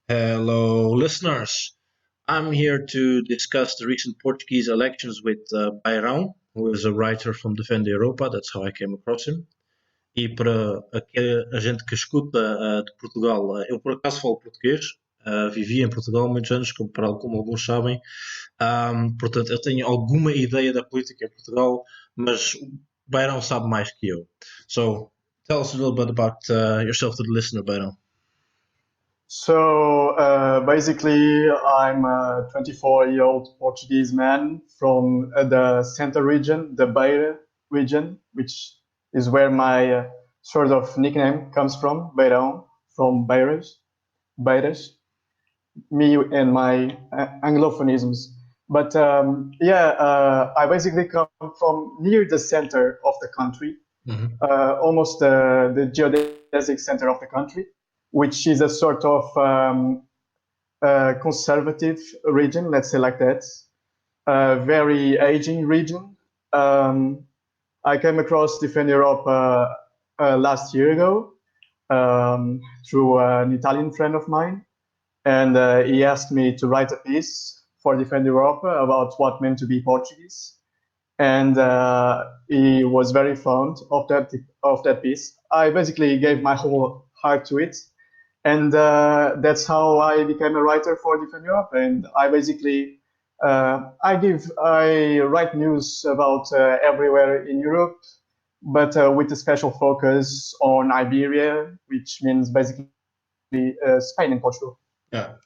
Hello, listeners. I'm here to discuss the recent Portuguese elections with Beirão, who is a writer from Defende Europa. That's how I came across him. E para a gente que escuta de Portugal, eu por acaso falo português, vivi em Portugal há muitos anos, como alguns sabem. Portanto, eu tenho alguma ideia da política em Portugal, mas o Beirão sabe mais que eu. So, tell us a little bit about yourself to the listener, Beirão. Basically, I'm a 24-year-old Portuguese man from the center region, the Beira region, which is where my sort of nickname comes from, Beirão, from Beiras, me and my Anglophonisms. But I basically come from near the center of the country, almost the geodesic center of the country, which is a sort of conservative region, let's say like that, a very aging region. I came across Defend Europe last year ago through an Italian friend of mine, and he asked me to write a piece for Defend Europe about what meant to be Portuguese, and he was very fond of that piece. I basically gave my whole heart to it, and that's how I became a writer for Defend Europe. And I basically I write news about everywhere in Europe, but with a special focus on Iberia, which means basically Spain and Portugal. Yeah.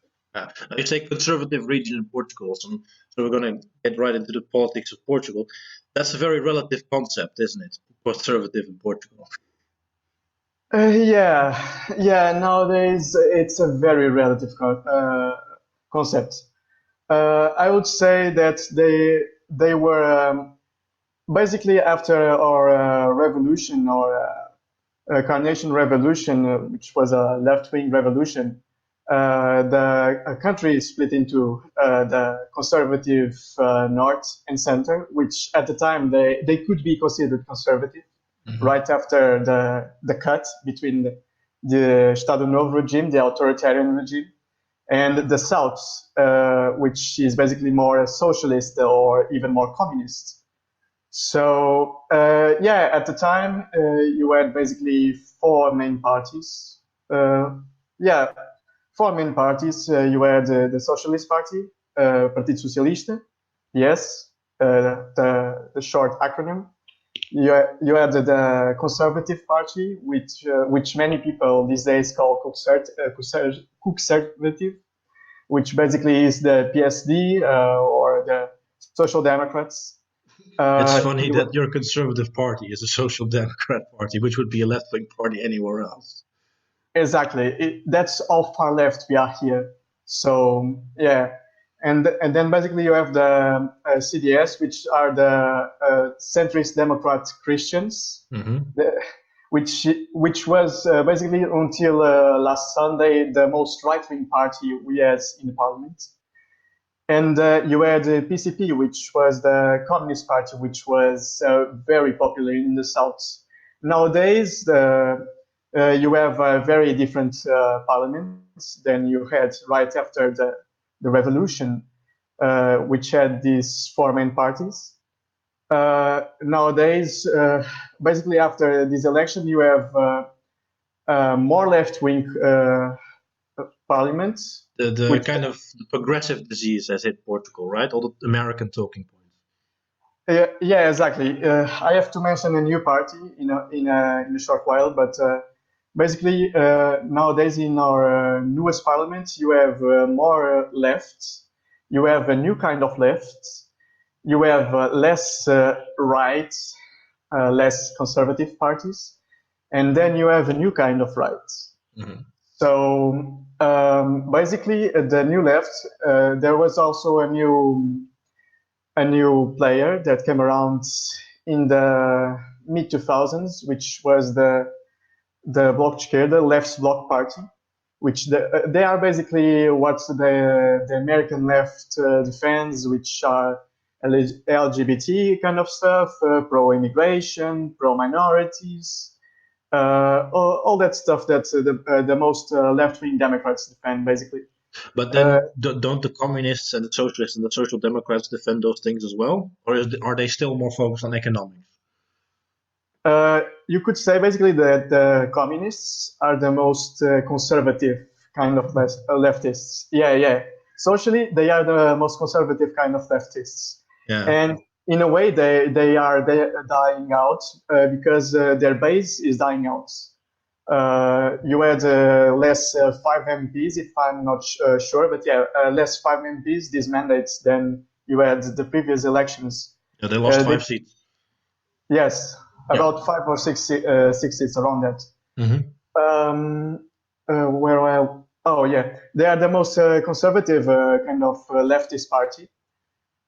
You say conservative region in Portugal, so we're going to get right into the politics of Portugal. That's a very relative concept, isn't it? Conservative in Portugal. Nowadays it's a very relative concept. I would say that they were basically after our revolution or Carnation Revolution, which was a left-wing revolution. The country is split into the conservative north and center, which at the time they could be considered conservative. Right after the cut between the Estado Novo regime, the authoritarian regime, and the South, which is basically more socialist or even more communist. So, at the time, you had basically four main parties. Four main parties. You had the Socialist Party, Partido Socialista, yes, the short acronym. You had the Conservative Party, which many people these days call Conservative, which basically is the PSD or the Social Democrats. It's funny that your Conservative Party is a Social Democrat Party, which would be a left-wing party anywhere else. Exactly. That's how far left we are here. So, yeah. And then basically you have the CDS, which are the centrist Democrat Christians, which was basically until last Sunday the most right-wing party we had in the parliament. And you had the PCP, which was the Communist Party, which was very popular in the south. Nowadays, you have very different parliaments than you had right after the revolution, which had these four main parties. Nowadays, basically after this election, you have more left-wing parliaments. The kind of progressive disease as in Portugal, right? All the American talking points. Yeah, exactly. I have to mention a new party in a short while, but basically nowadays in our newest parliament, you have more left. You have a new kind of left. You have less right, less conservative parties, and then you have a new kind of right. So basically, the new left. There was also a new player that came around in the mid 2000s, which was the Bloc de Esquerda, Left's Bloc Party, which they are basically what the American left defends, which are LGBT kind of stuff, pro-immigration, pro-minorities, all that stuff that the most left-wing Democrats defend, basically. But then, don't the communists and the socialists and the social democrats defend those things as well, or are they still more focused on economics? You could say basically that the communists are the most conservative kind of leftists. Yeah, yeah. Socially, they are the most conservative kind of leftists. Yeah. And in a way, they are dying out because their base is dying out. You had less 5 MPs, if I'm not sure, but yeah, less 5 MPs, these mandates, than you had the previous elections. Yeah, they lost 5 seats. Yes, about 5 or 6 seats around that. Oh yeah, they are the most conservative kind of leftist party.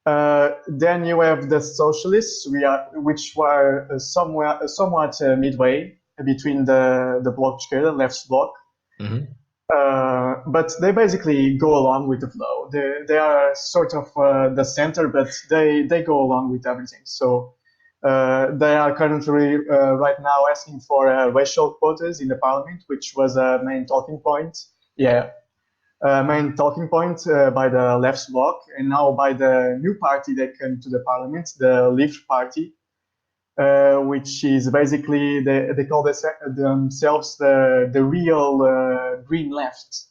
Then you have the socialists, which were somewhat midway between the bloc esquerda, left bloc. But they basically go along with the flow. They are sort of the center, but they go along with everything. So they are currently right now asking for racial quotas in the parliament, which was a main talking point. Yeah, main talking point by the left bloc, and now by the new party that came to the parliament, the Leave Party, which is basically they call themselves the real green left.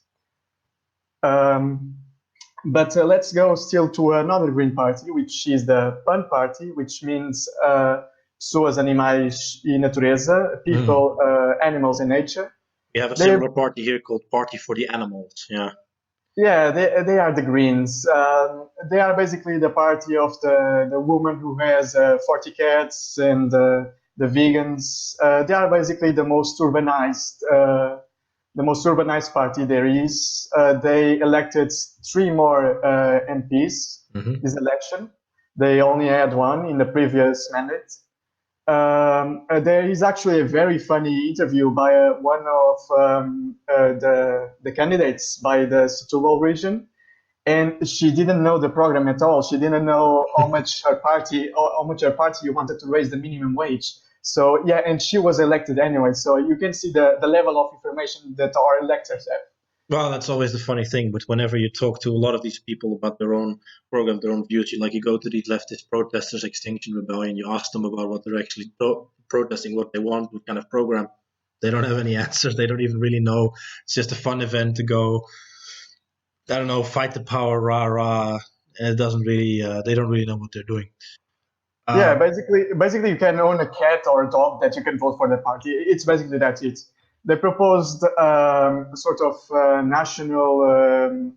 But let's go still to another green party, which is the PAN party, which means pessoas, animais e natureza, people, animals and nature. We have a similar party here called Party for the Animals. Yeah. Yeah, they are the Greens. They are basically the party of the woman who has 40 cats and the vegans. They are basically the most urbanized party there is. They elected 3 more MPs this election. They only had 1 in the previous mandate. There is actually a very funny interview by one of the candidates by the Setúbal region, and she didn't know the program at all. She didn't know how much her party wanted to raise the minimum wage. So yeah, and she was elected anyway. So you can see the level of information that our electors have. Well, that's always the funny thing. But whenever you talk to a lot of these people about their own program, their own views, you go to these leftist protesters, Extinction Rebellion, you ask them about what they're actually protesting, what they want, what kind of program. They don't have any answers. They don't even really know. It's just a fun event to go, I don't know, fight the power, rah, rah. And it doesn't really, they don't really know what they're doing. Yeah, basically you can own a cat or a dog that you can vote for the party. It's basically that's it. They proposed sort of national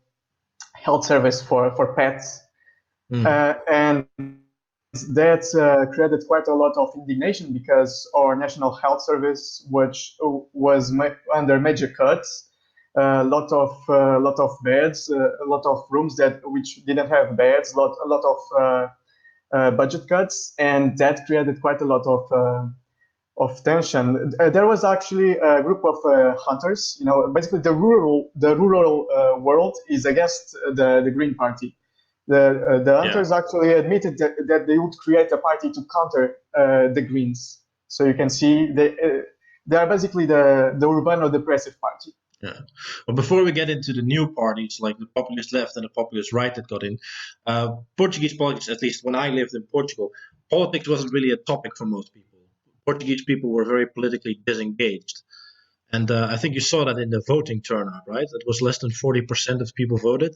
health service for pets, and that created quite a lot of indignation because our national health service, which was under major cuts, a lot of beds, a lot of rooms which didn't have beds, a lot of budget cuts, and that created quite a lot of tension. There was actually a group of hunters. Basically the rural world is against the Green Party. The hunters actually admitted that they would create a party to counter the Greens. So you can see they are basically the Urbano Depressive Party. Yeah. Well, before we get into the new parties like the populist left and the populist right that got in, Portuguese politics, at least when I lived in Portugal, politics wasn't really a topic for most people. Portuguese people were very politically disengaged. And I think you saw that in the voting turnout, right? It was less than 40% of people voted.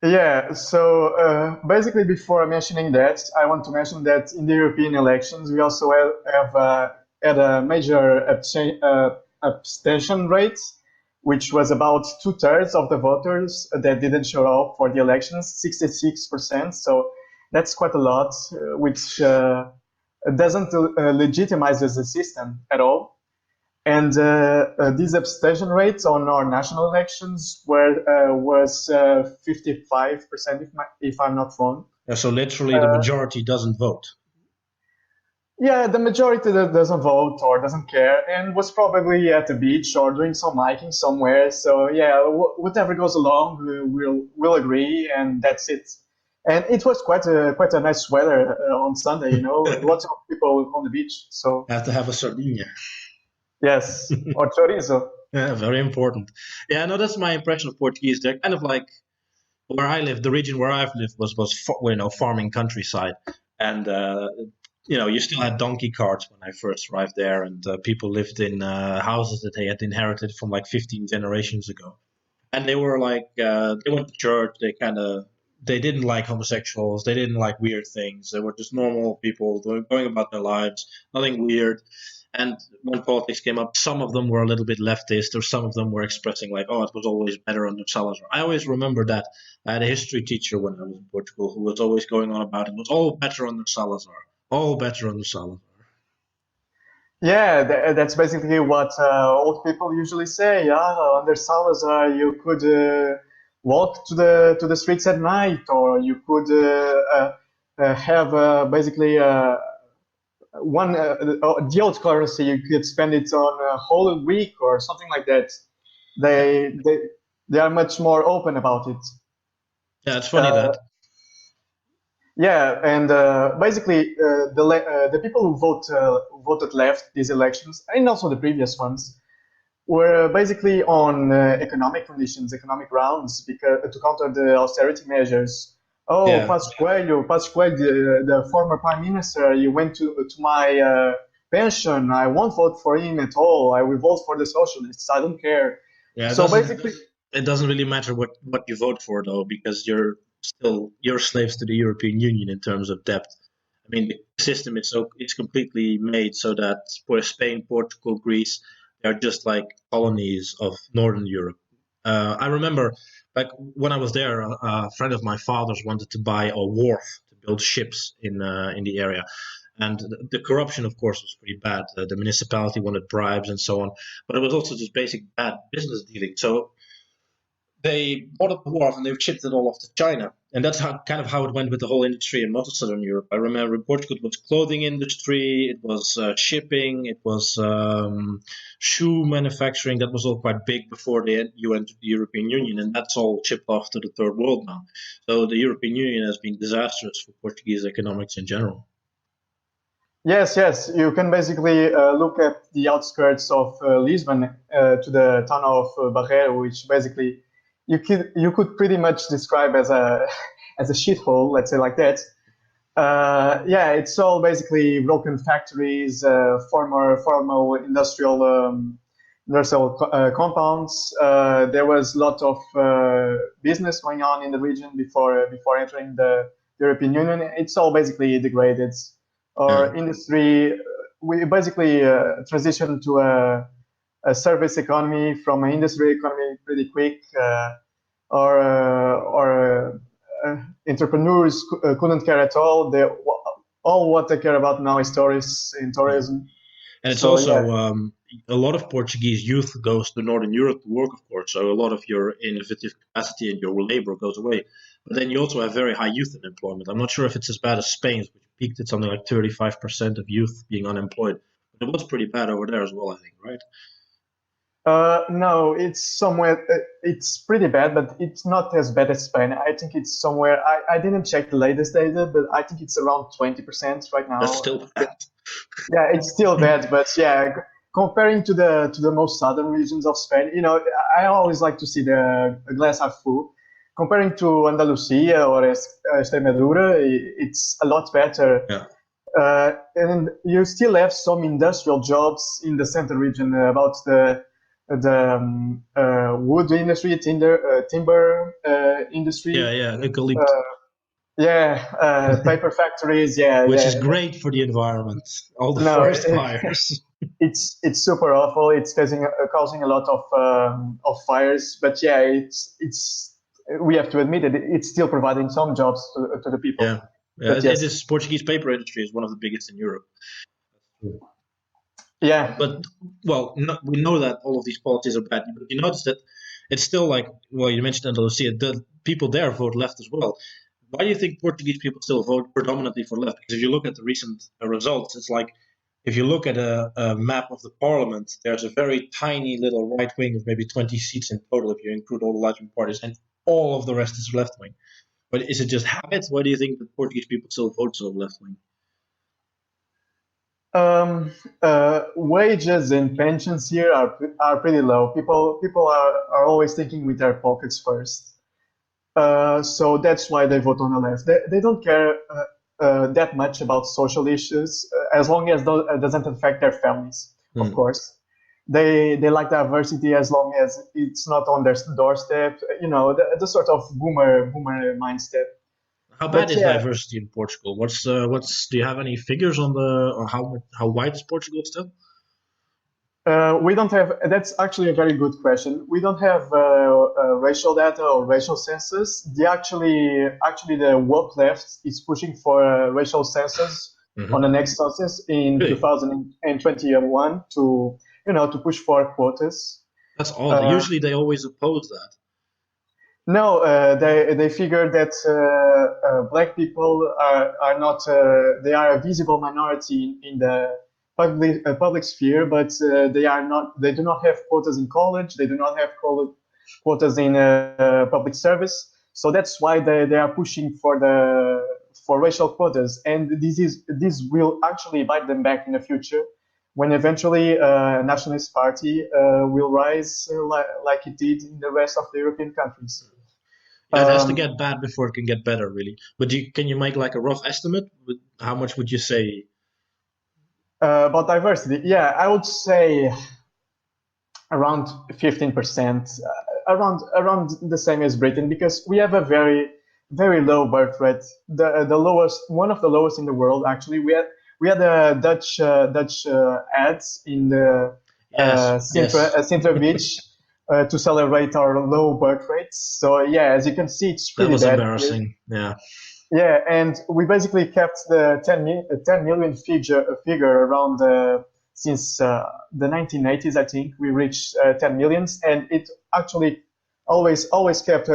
Yeah, so basically before mentioning that, I want to mention that in the European elections, we also had a major abstention rate, which was about 2/3 of the voters that didn't show up for the elections, 66%. So that's quite a lot, which doesn't legitimize the system at all. And these abstention rates on our national elections was 55%, if I'm not wrong. Yeah, so literally the majority doesn't vote. Yeah, the majority doesn't vote or doesn't care, and was probably at the beach or doing some hiking somewhere. So yeah, whatever goes along, we'll agree, and that's it. And it was quite a nice weather on Sunday. Lots of people on the beach. So have to have a sardine. Yes, or chorizo. Yeah, very important. Yeah, no, that's my impression of Portuguese. They're kind of like where I live. The region where I've lived was farming countryside, and you still had donkey carts when I first arrived there, and people lived in houses that they had inherited from like 15 generations ago. And they were like they went to church. They didn't like homosexuals. They didn't like weird things. They were just normal people going about their lives, nothing weird. And when politics came up, some of them were a little bit leftist, or some of them were expressing like, "Oh, it was always better under Salazar." I always remember that. I had a history teacher when I was in Portugal who was always going on about it was all better under Salazar, all better under Salazar. Yeah, that's basically what old people usually say. Yeah, under Salazar, you could walk to the streets at night, or you could have basically the old currency. You could spend it on a whole week or something like that. Yeah, They are much more open about it. yeah, it's funny Uh, that. yeah, and basically the people who voted left these elections, and also the previous ones, were basically on economic conditions, economic grounds, because to counter the austerity measures. Oh, Yeah, Passos Coelho, the former prime minister, you went to my pension. I won't vote for him at all. I will vote for the socialists. I don't care. yeah. So basically, It doesn't really matter what you vote for though, because you're slaves to the European Union in terms of debt. I mean, the system is it's completely made so that for Spain, Portugal, Greece, they're just like colonies of Northern Europe. I remember, like when I was there, a friend of my father's wanted to buy a wharf to build ships in the area, and the corruption, of course, was pretty bad. The municipality wanted bribes and so on, but it was also just basic bad business dealing. So they bought up the wharf and they've shipped it all off to China. And that's how it went with the whole industry in most of Southern Europe. I remember in Portugal it was clothing industry, it was shipping, it was shoe manufacturing. That was all quite big before you entered the European Union, and that's all shipped off to the third world now. So the European Union has been disastrous for Portuguese economics in general. yes, yes, you can basically look at the outskirts of Lisbon to the town of Barreiro, which basically you could pretty much describe as a as a shithole, let's say like that. Yeah, it's all basically broken factories, formal industrial compounds. There was a lot of business going on in the region before entering the European Union. It's all basically degraded. Yeah. Our industry, we basically transitioned to a service economy from an industry economy pretty quick. Or entrepreneurs couldn't care at all. All what they care about now is tourists in Yeah. tourism. And it's So yeah, also a lot of Portuguese youth goes to Northern Europe to work, of course. So a lot of your innovative capacity and your labor goes away. But then you also have very high youth unemployment. I'm not sure if it's as bad as Spain's, which peaked at something like 35% of youth being unemployed. But it was pretty bad over there as well, I think, right? no, it's somewhere. It's pretty bad, but it's not as bad as Spain. I think it's somewhere. I didn't check the latest data, but I think it's around 20% right That's now. still bad. Yeah, it's still bad, but yeah, comparing to the most southern regions of Spain, I always like to see the glass half full. Comparing to Andalusia or Extremadura, it's a lot better. Yeah. And you still have some industrial jobs in the center region about the wood industry, timber industry. Yeah, yeah, eucalypt, Uh, yeah, paper factories. Yeah, which is yeah. great for the environment. All the No, forest fires. it's super awful. It's causing a lot of fires. But yeah, it's we have to admit it. It's still providing some jobs to the people. Yeah. Yeah, But it yes, is. Portuguese paper industry is one of the biggest in Europe. yeah. But well, no, we know that all of these policies are bad. But you notice that it's still like, well, you mentioned Andalusia. The people there vote left as well. Why do you think Portuguese people still vote predominantly for left? Because if you look at the recent results, it's like if you look at a map of the parliament, there's a very tiny little right wing of maybe 20 seats in total if you include all the right-wing parties, and all of the rest is left wing. But is it just habit? Why do you think that Portuguese people still vote so left wing? Wages and pensions here are pretty low. People are always thinking with their pockets first. So that's why they vote on the left. They don't care that much about social issues as long as it doesn't affect their families, of course. They like diversity as long as it's not on their doorstep. You know, the sort of boomer mindset. How bad But is yeah, diversity in Portugal? What's do you have any figures on or how wide is Portugal still? we don't have. That's actually a very good question. We don't have racial data or racial census. Actually, the woke left is pushing for a racial census on the next census in Really? 2021 to to push for quotas. That's odd. Uh, Usually they always oppose that. no, they figure that black people are not they are a visible minority in the public sphere, but they do not have quotas in college. They do not have quotas in public service. So that's why they are pushing for racial quotas, and this will actually bite them back in the future when eventually a nationalist party will rise like it did in the rest of the European countries. Yeah, it has to Um, get bad before it can get better, really. But can you make like a rough estimate? How much would you say? about diversity, yeah, I would say around 15%, around the same as Britain, because we have a very low birth rate, the lowest, one of the lowest in the world. Actually, we had a Dutch ads in the Yes, yes. Sintra Beach to celebrate our low birth rates. So yeah, as you can see, it's That pretty was bad here. embarrassing. Yeah. Yeah, and we basically kept the 10 million figure around since the 1980s. I think we reached 10 millions, and it actually always kept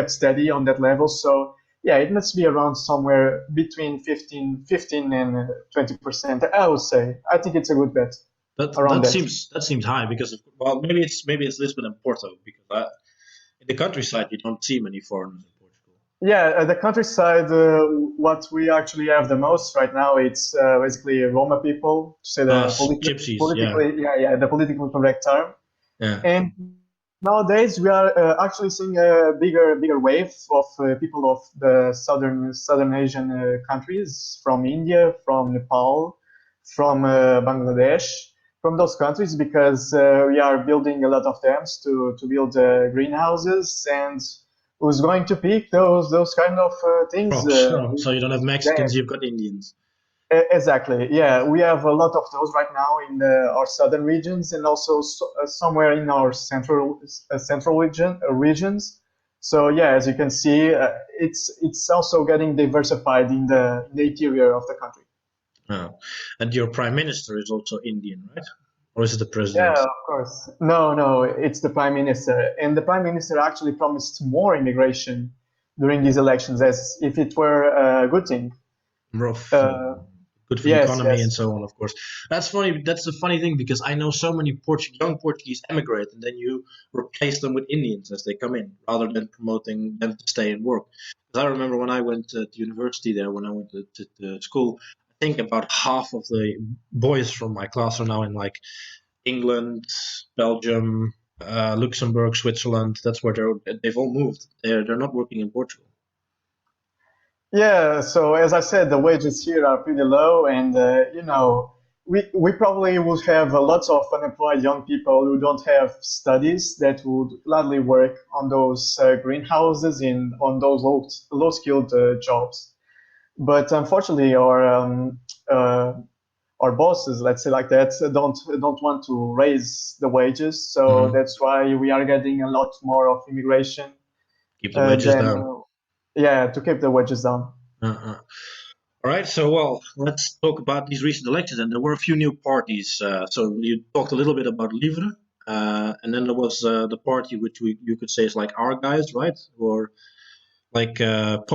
steady on that level. So yeah, it must be around somewhere between 15 and 20%. I would say. I think it's a good bet That around that that. seems high because well maybe it's Lisbon and Porto because in the countryside you don't see many foreigners in Portugal. Yeah, the countryside, what we actually have the most right now, it's basically Roma people, to say the Gypsies, yeah, politically, yeah, the politically correct term. yeah. And nowadays we are actually seeing a bigger wave of people of the southern Asian countries, from India, from Nepal, from Bangladesh, from those countries, because we are building a lot of dams to build greenhouses, and who's going to pick those kind of things? Crops. Oh, so you don't have Yeah, Mexicans, you've got Indians. exactly. Yeah, we have a lot of those right now in our southern regions, and also somewhere in our central regions. So yeah, as you can see, it's also getting diversified in the interior of the country. Oh. And your prime minister is also Indian, right? Or is it the Yeah, president? of course. No, it's the prime minister, and the prime minister actually promised more immigration during these elections, as if it were a good thing. Rough, Uh, good for the yes, economy and yes. so on, of course. That's funny. That's the funny thing because I know so many young Portuguese emigrate, and then you replace them with Indians as they come in, rather than promoting them to stay and work. Because I remember when I went to university there, when I went to school, I think about half of the boys from my class are now in like England, Belgium, Luxembourg, Switzerland. That's where they've all moved. They're not working in Portugal. Yeah, so as I said, the wages here are pretty low, and we probably would have lots of unemployed young people who don't have studies that would gladly work on those greenhouses in on those low skilled jobs. But unfortunately, uh, our bosses, let's say like that, don't want to raise the wages. So Hmm. that's why we are getting a lot more of immigration Keep the wages than down. yeah, to keep the wages down. Uh-uh. All right, so well, let's talk about these recent elections. And there were a few new parties. So you talked a little bit about Livre, and then there was the party which you could say is like our guys, right? Or like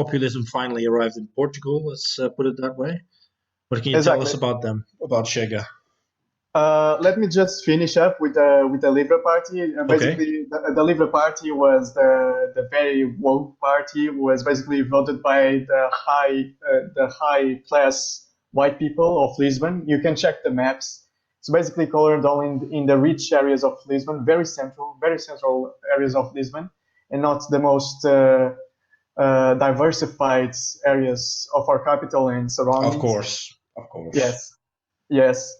populism finally arrived in Portugal. Let's put it that way. What can you tell us Exactly. about them, about Chega? Let me just finish up with the Liberal Party. Okay. Basically, the Liberal Party was the very woke party. Was basically voted by the high class white people of Lisbon. You can check the maps. It's basically colored all in the rich areas of Lisbon, very central areas of Lisbon, and not the most diversified areas of our capital and surroundings. Of course. Yes, yes.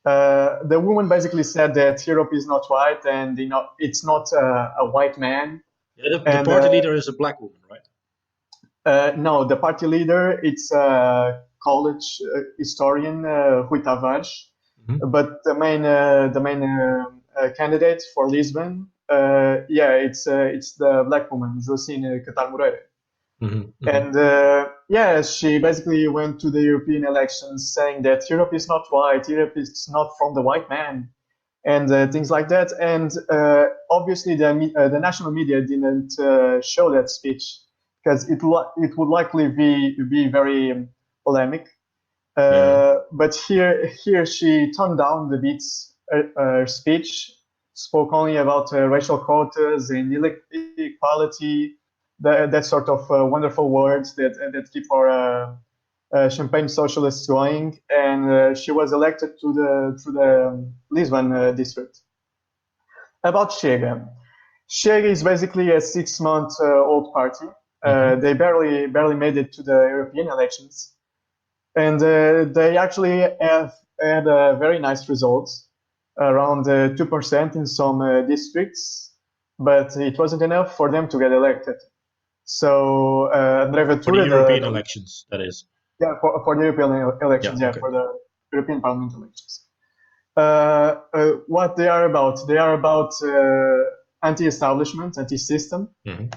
The woman basically said that Europe is not white, and it's not a white man. Yeah, the party leader is a black woman, right? No, the party leader, it's a college historian, Rui Tavares. Mm-hmm. But the main candidate for Lisbon, it's the black woman, Joacine Catar Moreira. Mm-hmm. And she basically went to the European elections saying that Europe is not white, Europe is not from the white man, and things like that. And obviously the national media didn't show that speech because it would likely be very polemic. But here she toned down the beats. Her speech spoke only about racial quotas and equality, that sort of wonderful words that keep our champagne socialists going. And she was elected to the Lisbon district. About Chega. Chega is basically a 6-month-old party. Mm-hmm. They barely made it to the European elections. And they actually have had very nice results, around 2% in some districts, but it wasn't enough for them to get elected. So André Ventura, for the European elections, that is. Yeah, for the European elections, for the European Parliament elections. What they are about? They are about anti-establishment, anti-system. Mm-hmm.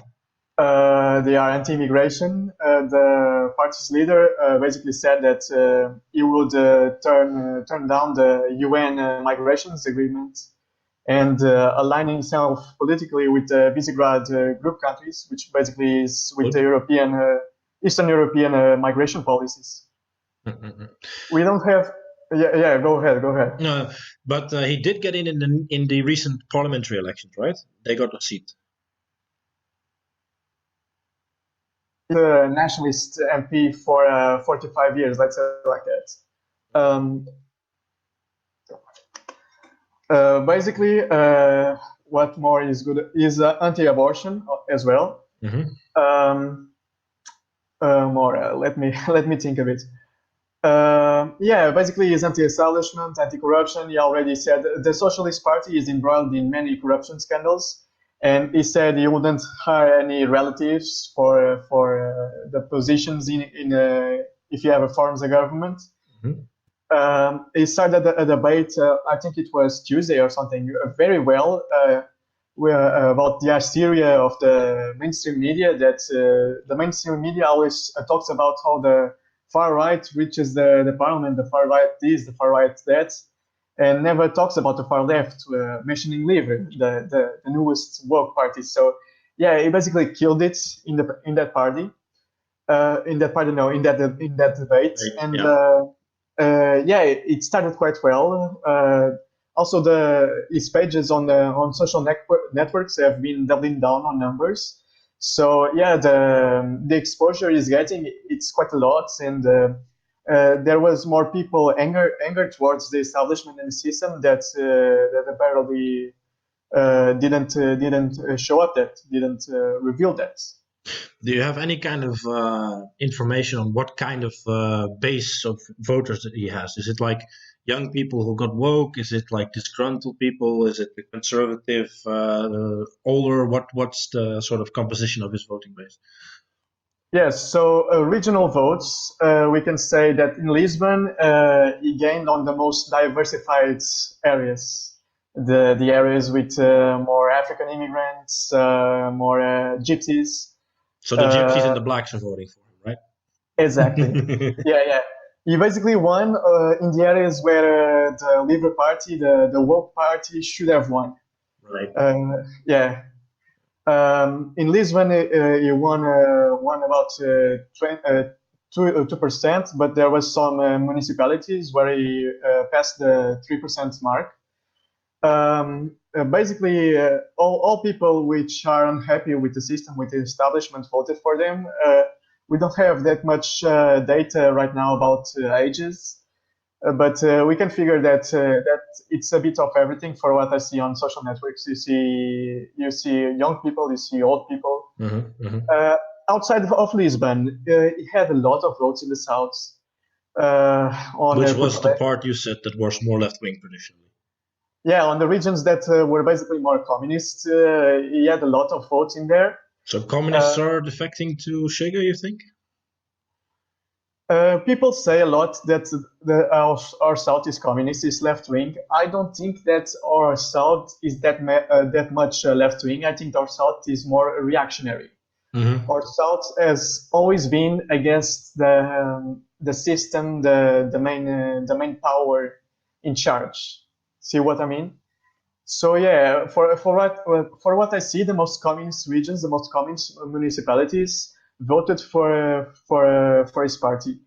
They are anti-immigration. The party's leader basically said that he would turn down the UN migrations agreement and align himself politically with the Visegrad group countries, which basically is with the Eastern European migration policies. Mm-hmm. We don't have. Yeah. Go ahead. No, but he did get in the recent parliamentary elections, right? They got a seat. The nationalist MP for 45 years, let's say like that. Basically, what more is good is anti-abortion as well. Mm-hmm. Let me think a bit. Basically, is anti-establishment, anti-corruption. He already said the Socialist Party is embroiled in many corruption scandals. And he said he wouldn't hire any relatives for the positions in if you have a forms of government. Mm-hmm. He started a debate. I think it was Tuesday or something. Very well about the hysteria of the mainstream media. That the mainstream media always talks about how the far right reaches the parliament. The far right this, the far right that. And never talks about the far left, mentioning Leave, the newest woke party. So, he basically killed it in that party, in that debate, and it started quite well. Also, his pages on social networks have been doubling down on numbers. So the exposure is getting, it's quite a lot, and there was more people anger towards the establishment and the system that apparently didn't show up, that didn't reveal that. Do you have any kind of information on what kind of base of voters that he has? Is it like young people who got woke? Is it like disgruntled people? Is it the conservative, older? What's the sort of composition of his voting base? Yes, so regional votes, we can say that in Lisbon, he gained on the most diversified areas, the areas with more African immigrants, more gypsies. So the gypsies and the blacks are voting for him, right? Exactly. Yeah. He basically won in the areas where the Labour Party, the woke party, should have won. Right. In Lisbon, he won about 2%, but there was some municipalities where he passed the 3% mark. Basically, all people which are unhappy with the system, with the establishment, voted for them. we don't have that much data right now about ages, but we can figure that it's a bit of everything. For what I see on social networks, you see young people, you see old people. Outside of Lisbon, it had a lot of votes in the south. Which was the part you said that was more left-wing traditionally? Yeah, on the regions that were basically more communist, he had a lot of votes in there. So communists are defecting to Chega, you think? People say a lot that our South is communist, is left-wing. I don't think that our South is that much left-wing. I think our South is more reactionary. Our South has always been against the system, the main power in charge. See what I mean? So yeah, for what I see, the most communist regions, the most communist municipalities voted for his party.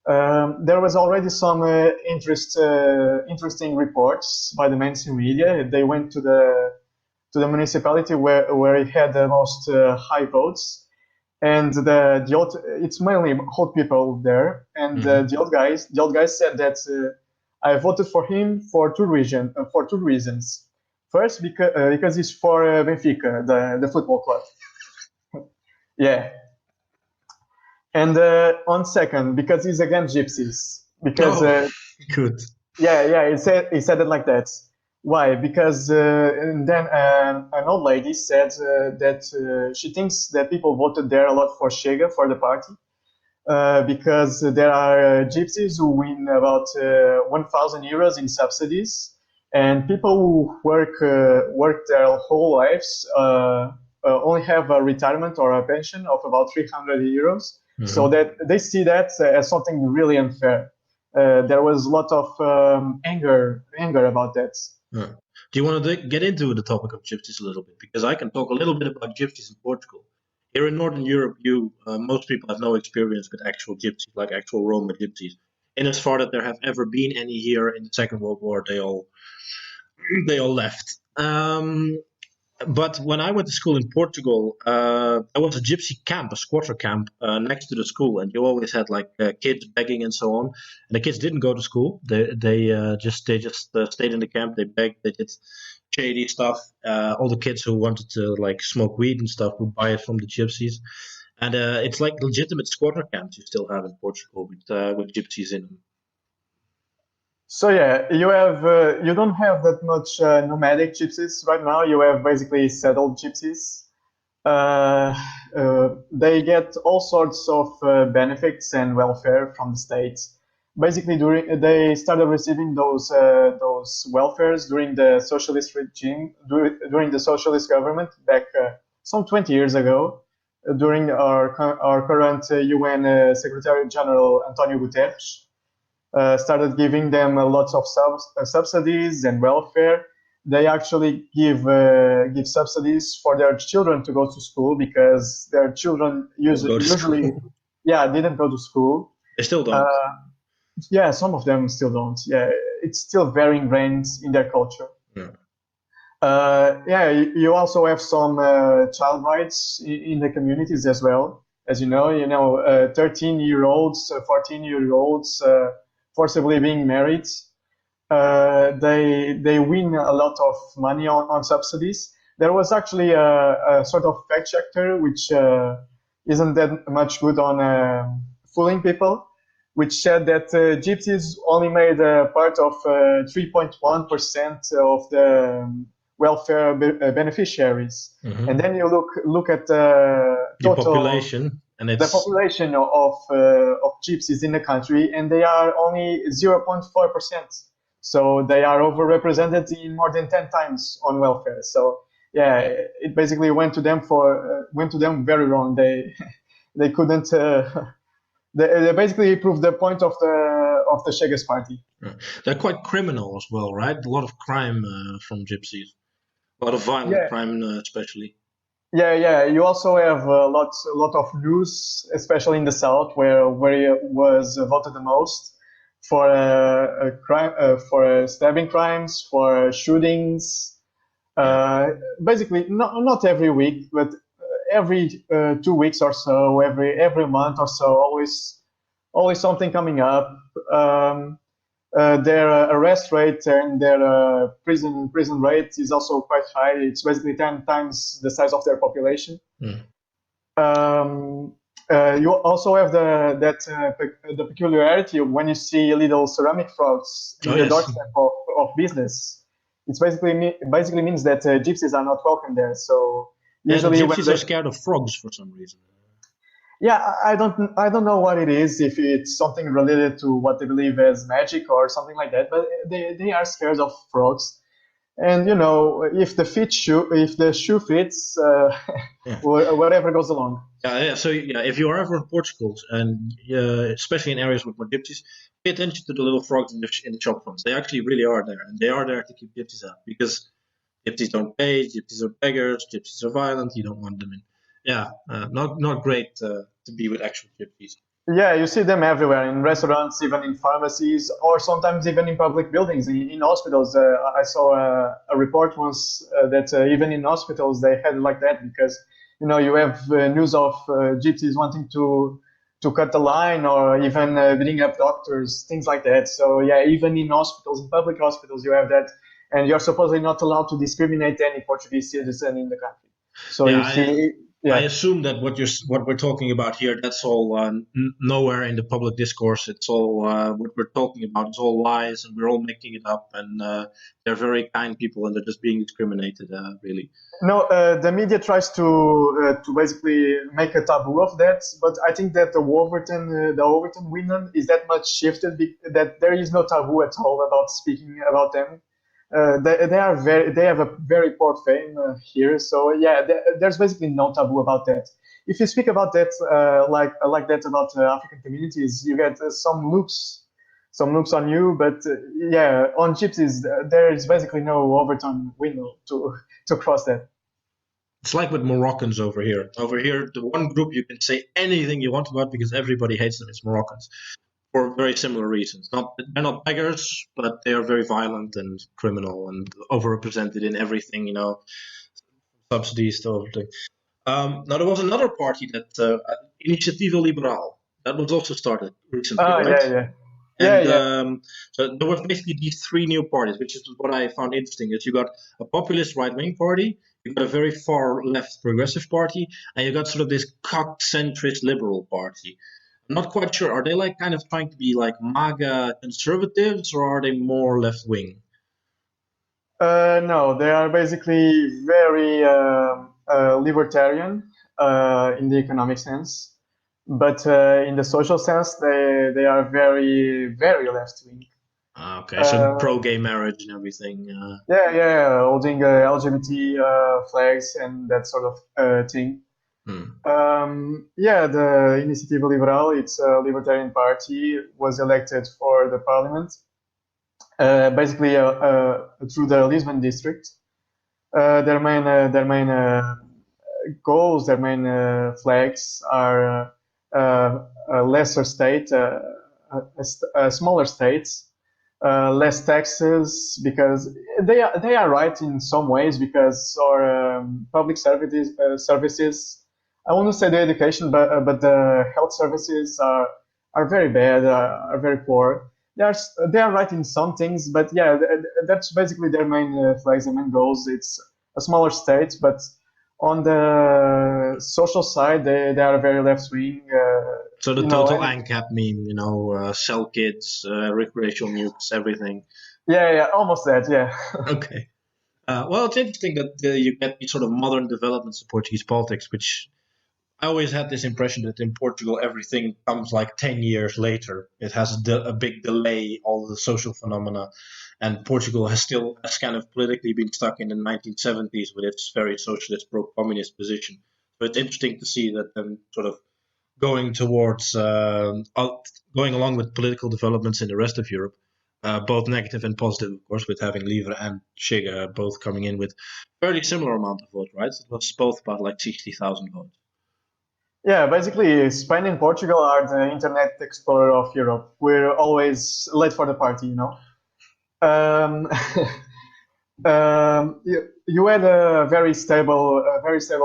There was already some interesting reports by the mainstream media. They went to the municipality where it had the most high votes, and it's mainly old people there. And the old guys said that I voted for him for two reasons. First, because he's for Benfica, the football club. Yeah. And on second, because he's against gypsies. Because good. Yeah, he said it like that. Why? Because and then an old lady said that she thinks that people voted there a lot for Chega, for the party, because there are gypsies who win about 1,000 euros in subsidies, and people who work their whole lives only have a retirement or a pension of about 300 euros. So that they see that as something really unfair. There was a lot of anger about that. Do you want to get into the topic of gypsies a little bit? Because I can talk a little bit about gypsies in Portugal. Here in Northern Europe, most people have no experience with actual gypsies, like actual Roman gypsies. In as far that there have ever been any here in the Second World War, they all left. But when I went to school in Portugal, there was a gypsy camp, a squatter camp next to the school, and you always had like kids begging and so on. And the kids didn't go to school; they just stayed in the camp. They begged, they did shady stuff. All the kids who wanted to like smoke weed and stuff would buy it from the gypsies. And it's like legitimate squatter camps you still have in Portugal with gypsies in them. So yeah, you don't have that much nomadic gypsies right now. You have basically settled gypsies. They get all sorts of benefits and welfare from the state. Basically, they started receiving those welfares during the socialist regime, during the socialist government back some 20 years ago, during our current UN Secretary General Antonio Guterres. Started giving them lots of subsidies and welfare. They actually give subsidies for their children to go to school because their children usually didn't go to school. They still don't. Yeah, some of them still don't. Yeah, it's still very ingrained in their culture. Yeah. You also have some child rights in the communities as well. As you know, 13-year-olds, 14-year-olds. Forcibly being married, they win a lot of money on subsidies. There was actually a sort of fact checker which isn't that much good on fooling people, which said that gypsies only made part of 3.1% of the welfare beneficiaries. And then you look at the total population. And the population of gypsies in the country, and they are only 0.4%. So they are overrepresented in more than 10 times on welfare. So yeah, it basically went to them very wrong. They couldn't. They basically proved the point of the Chega's party. They're quite criminal as well, right? A lot of crime from gypsies, a lot of violent crime, especially. Yeah. You also have a lot of news, especially in the south, where it was voted the most for stabbing crimes, for shootings. Basically, not every week, but every 2 weeks or so, every month or so, always something coming up. Their arrest rate and their prison rate is also quite high. It's basically 10 times the size of their population. You also have the peculiarity when you see little ceramic frogs in the doorstep of business. It basically means that gypsies are not welcome there. So usually the gypsies are scared of frogs for some reason. Yeah, I don't know what it is, if it's something related to what they believe as magic or something like that, but they are scared of frogs. And if the shoe fits, whatever goes along. So if you are ever in Portugal, and especially in areas with more gypsies, pay attention to the little frogs in the shop fronts. They actually really are there, and they are there to keep gypsies out, because gypsies don't pay, gypsies are beggars, gypsies are violent. You don't want them in. Not great to be with actual gypsies. Yeah, you see them everywhere, in restaurants, even in pharmacies, or sometimes even in public buildings, in hospitals. I saw a report once that even in hospitals they had like that, because you have news of gypsies wanting to cut the line, or even beating up doctors, things like that. So yeah, even in hospitals, in public hospitals, you have that, and you're supposedly not allowed to discriminate any Portuguese citizen in the country. So you see. Yeah. I assume that what we're talking about here, that's all nowhere in the public discourse. It's all what we're talking about. It's all lies, and we're all making it up. And they're very kind people, and they're just being discriminated. Really. No, the media tries to basically make a taboo of that, but I think that the Overton women is that much shifted that there is no taboo at all about speaking about them. They have a very poor fame here, so yeah, there's basically no taboo about that. If you speak about that like that about African communities, you get some looks on you, but on gypsies there is basically no Overton window to cross that. It's like with Moroccans over here. Over here, the one group you can say anything you want about because everybody hates them is Moroccans. For very similar reasons. They're not beggars, but they are very violent and criminal and overrepresented in everything, subsidies to everything. Now, there was another party that, Initiativa Liberal, that was also started recently, right? Yeah. So there were basically these three new parties, which is what I found interesting, is you got a populist right-wing party, you got a very far-left progressive party, and you got sort of this cock-centrist liberal party. I'm not quite sure. Are they kind of trying to be like MAGA conservatives, or are they more left wing? No, they are basically very libertarian in the economic sense, but in the social sense, they are very, very left wing. Okay, so pro-gay marriage and everything. Holding LGBT flags and that sort of thing. The Iniciativa Liberal, it's a libertarian party, was elected for the parliament, basically through the Lisbon district. Their main goals, their main flags are a lesser state, smaller states, less taxes, because they are right in some ways, because our public services. I want to say the education, but the health services are very bad, are very poor. They are right in some things, but yeah, that's basically their main flags, their main goals. It's a smaller state, but on the social side, they are very left wing. So the total ANCAP meme, sell kids, recreational nukes, everything. Yeah, almost that. Yeah. Okay. Well, it's interesting that you get these sort of modern developments in Portuguese politics, which I always had this impression that in Portugal everything comes like 10 years later. It has a big delay, all the social phenomena, and Portugal has kind of politically been stuck in the 1970s with its very socialist, pro-communist position. So it's interesting to see that them sort of going towards, going along with political developments in the rest of Europe, both negative and positive, of course, with having Livre and Chega both coming in with fairly similar amount of votes, right? It was both about like 60,000 votes. Yeah, basically, Spain and Portugal are the Internet Explorer of Europe. We're always late for the party, you had a very stable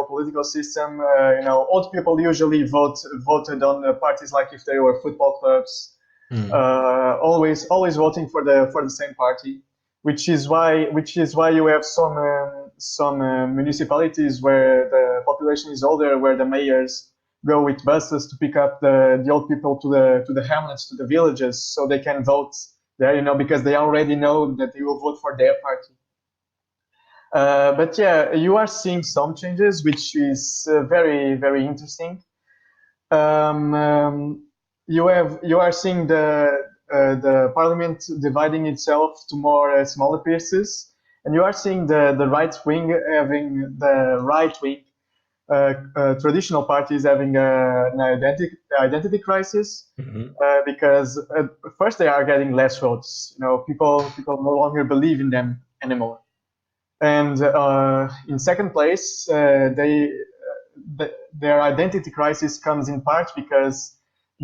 political system. Old people usually voted on the parties like if they were football clubs. Always voting for the same party, which is why you have some municipalities where the population is older, where the mayors go with buses to pick up the old people to the hamlets, to the villages, so they can vote there, because they already know that they will vote for their party. But yeah, you are seeing some changes, which is very, very interesting. You are seeing the parliament dividing itself to more smaller pieces, and you are seeing the right wing having the right wing traditional parties having an identity crisis, because first they are getting less votes. People no longer believe in them anymore, and in second place, their identity crisis comes in part because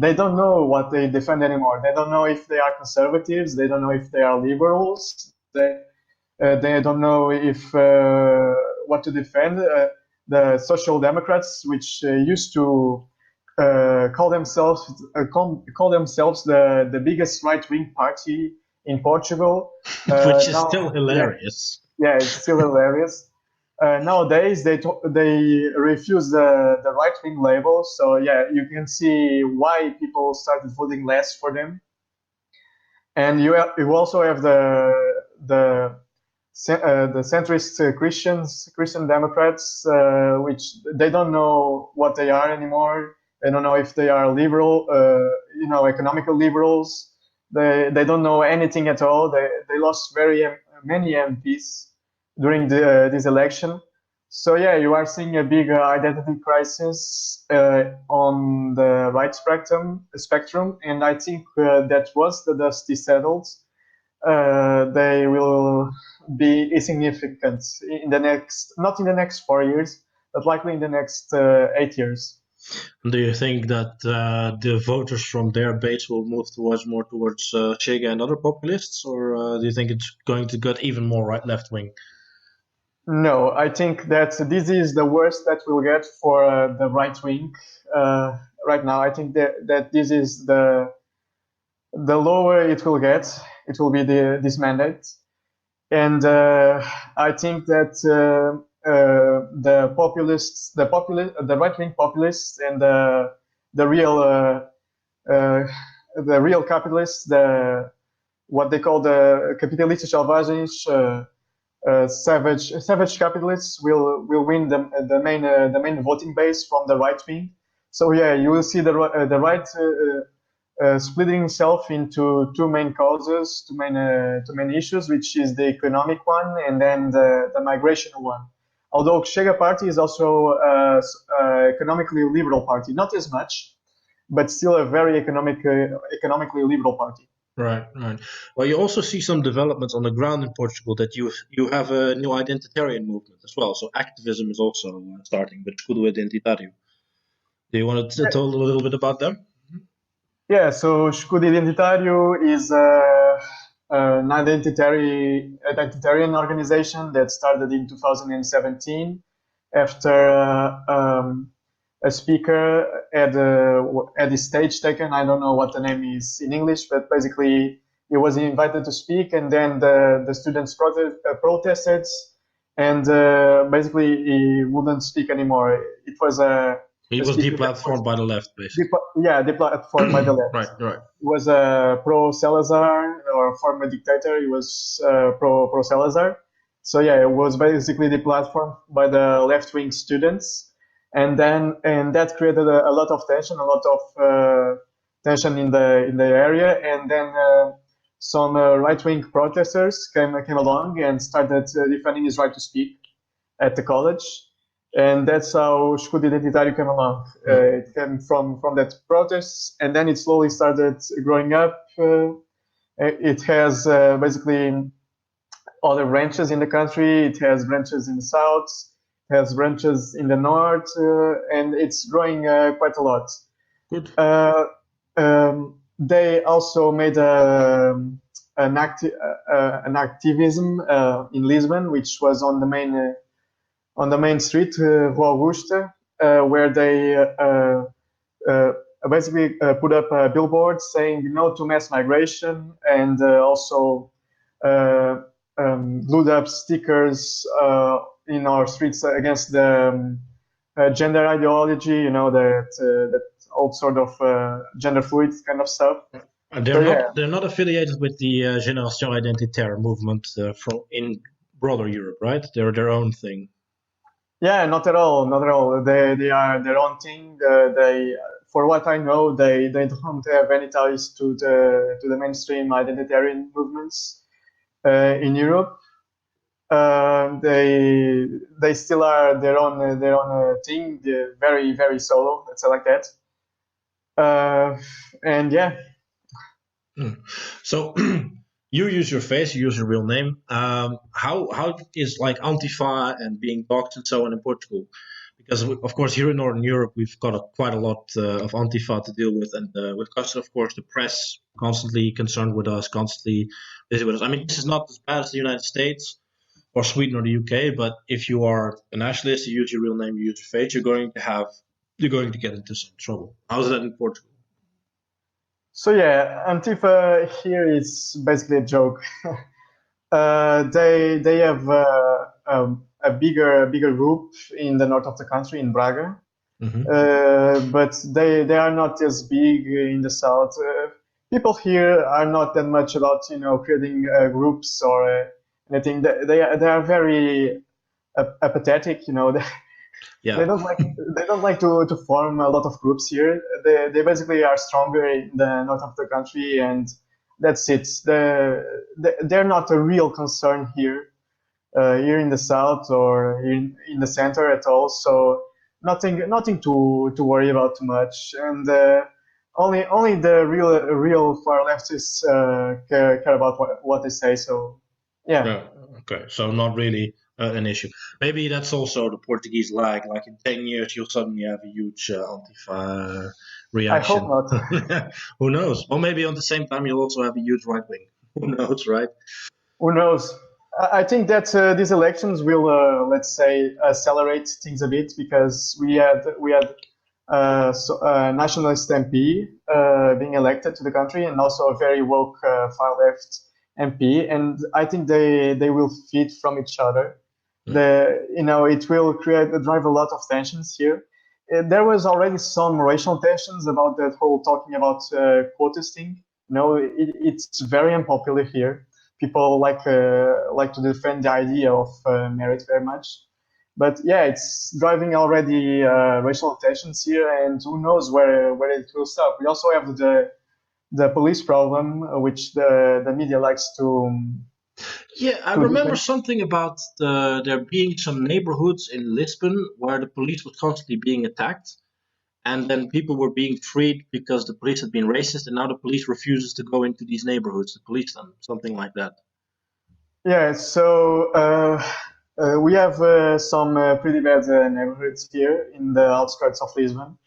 they don't know what they defend anymore. They don't know if they are conservatives. They don't know if they are liberals. They don't know if what to defend. The Social Democrats, which used to call themselves the biggest right-wing party in Portugal, which is still hilarious. Yeah, it's still hilarious. Nowadays, they refuse the right-wing label. So yeah, you can see why people started voting less for them. And you also have the centrist Christian Democrats, which they don't know what they are anymore. They don't know if they are liberal, economical liberals. They don't know anything at all. They lost many MPs during this election. So yeah, you are seeing a big identity crisis on the right spectrum, and I think that once the dust is settled, they will be insignificant not in the next 4 years, but likely in the next 8 years. Do you think that the voters from their base will move more towards Chega and other populists, or do you think it's going to get even more left wing? No, I think that this is the worst that we'll get for the right wing right now. I think that this is the lower it will get. It will be this mandate, and I think that the populists, the right wing populists, and the real capitalists, what they call the capitalistas selvagens. Savage capitalists will win the main voting base from the right wing. So yeah, you will see the right splitting itself into two main causes, two main issues, which is the economic one and then the migration one. Although Chega party is also economically liberal party, not as much, but still a very economically liberal party. Right. Well, you also see some developments on the ground in Portugal that you have a new identitarian movement as well. So activism is also starting with Escudo Identitário. Do you want to tell a little bit about them? Yeah, so Escudo Identitário is an identitarian organization that started in 2017 after a speaker had his stage taken. I don't know what the name is in English, but basically he was invited to speak, and then the students protested, and basically he wouldn't speak anymore. It was he was deplatformed by the left, basically. Deplatformed by the left. Right. He was pro-Salazar or former dictator. He was pro-Salazar. So yeah, it was basically deplatformed by the left-wing students. And that created a lot of tension, in the area. And then some right-wing protesters came along and started defending his right to speak at the college. And that's how Escudo Identitário came along. It came from that protest, and then it slowly started growing up. It has basically other branches in the country. It has branches in the south. Has branches in the north, and it's growing quite a lot. Good. They also made a an activism in Lisbon, which was on the main street, Rua Augusta, where they basically put up a billboard saying no to mass migration, and also glued up stickers in our streets against the gender ideology, that old sort of gender fluid kind of stuff. They're not affiliated with the Génération Identitaire movement in broader Europe, right? They're their own thing. Yeah, not at all. They are their own thing. For what I know, they don't have any ties to the mainstream identitarian movements in Europe. They still are their own thing. They're very, very solo. Let's say like that. And yeah. So you use your face, you use your real name. How is like Antifa and being doxxed and so on in Portugal? Because of course here in Northern Europe we've got quite a lot of Antifa to deal with, and with of course the press constantly concerned with us, constantly busy with us. I mean, this is not as bad as the United States or Sweden or the UK, but if you are a nationalist, you use your real name, you use your face, you're going to get into some trouble. How's that in Portugal? So yeah, Antifa here is basically a joke. They have a bigger group in the north of the country, in Braga, but they are not as big in the south. People here are not that much about creating groups or anything. They are very apathetic. Yeah. They don't like to form a lot of groups here. They basically are stronger in the north of the country, and that's it. They're not a real concern here in the south or in the center at all. So nothing to worry about too much. And only the real far leftists care about what they say. So yeah. Okay. So not really an issue. Maybe that's also the Portuguese lag. Like in 10 years, you'll suddenly have a huge Antifa reaction. I hope not. Who knows? Well, maybe at the same time, you'll also have a huge right wing. Who knows, right? Who knows? I think that these elections will, let's say, accelerate things a bit, because we had a nationalist MP being elected to the country, and also a very woke far left MP, and I think they will feed from each other. It will drive a lot of tensions here. There was already some racial tensions about that whole talking about quotas thing. It's very unpopular here. People like to defend the idea of merit very much, but yeah, it's driving already racial tensions here, and who knows where it will stop. We also have the police problem, which the media likes to. Yeah, I remember something about there being some neighborhoods in Lisbon where the police was constantly being attacked, and then people were being freed because the police had been racist, and now the police refuses to go into these neighborhoods to police them, something like that. Yeah, so we have some pretty bad neighborhoods here in the outskirts of Lisbon.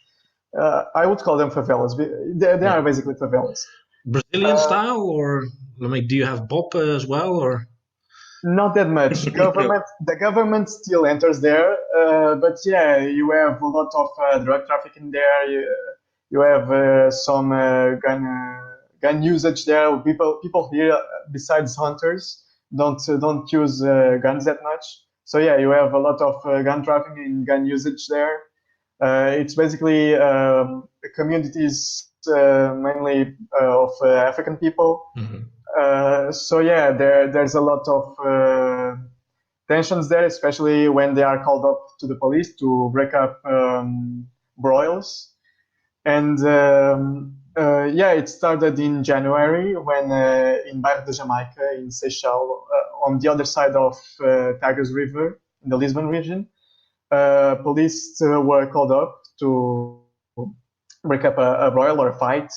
I would call them favelas. They are basically favelas. Brazilian style, or do you have bop as well, or? Not that much. The government still enters there, but yeah, you have a lot of drug trafficking there. You have some gun usage there. People here, besides hunters, don't use guns that much. So yeah, you have a lot of gun trafficking and gun usage there. It's basically communities mainly of African people. So yeah, there's a lot of tensions there, especially when they are called up to the police to break up broils. And yeah, it started in January when in Bairro de Jamaica in Seixal, on the other side of Tagus River in the Lisbon region, police were called up to break up a broil or a fight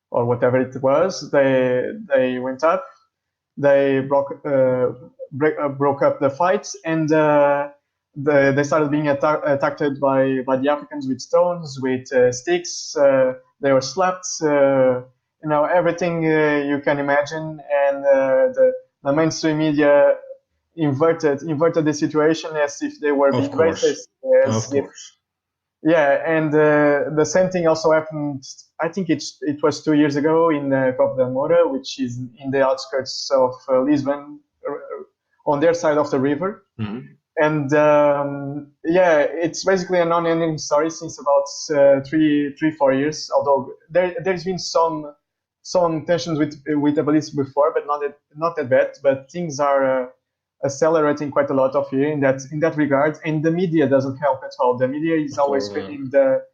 or whatever it was. They went up, they broke up the fights, and they started being attacked by the Africans with stones, with sticks. They were slapped, everything you can imagine, and the mainstream media inverted the situation as if they were being racist, Of course. and the same thing also happened. I think it was 2 years ago in Copa da Moura, which is in the outskirts of Lisbon, on their side of the river. Mm-hmm. And it's basically a non-ending story since about 3-4 years. Although there's been some tensions with the police before, but not that bad. But things are accelerating quite a lot of here in that regard, and the media doesn't help at all. The media is always painting the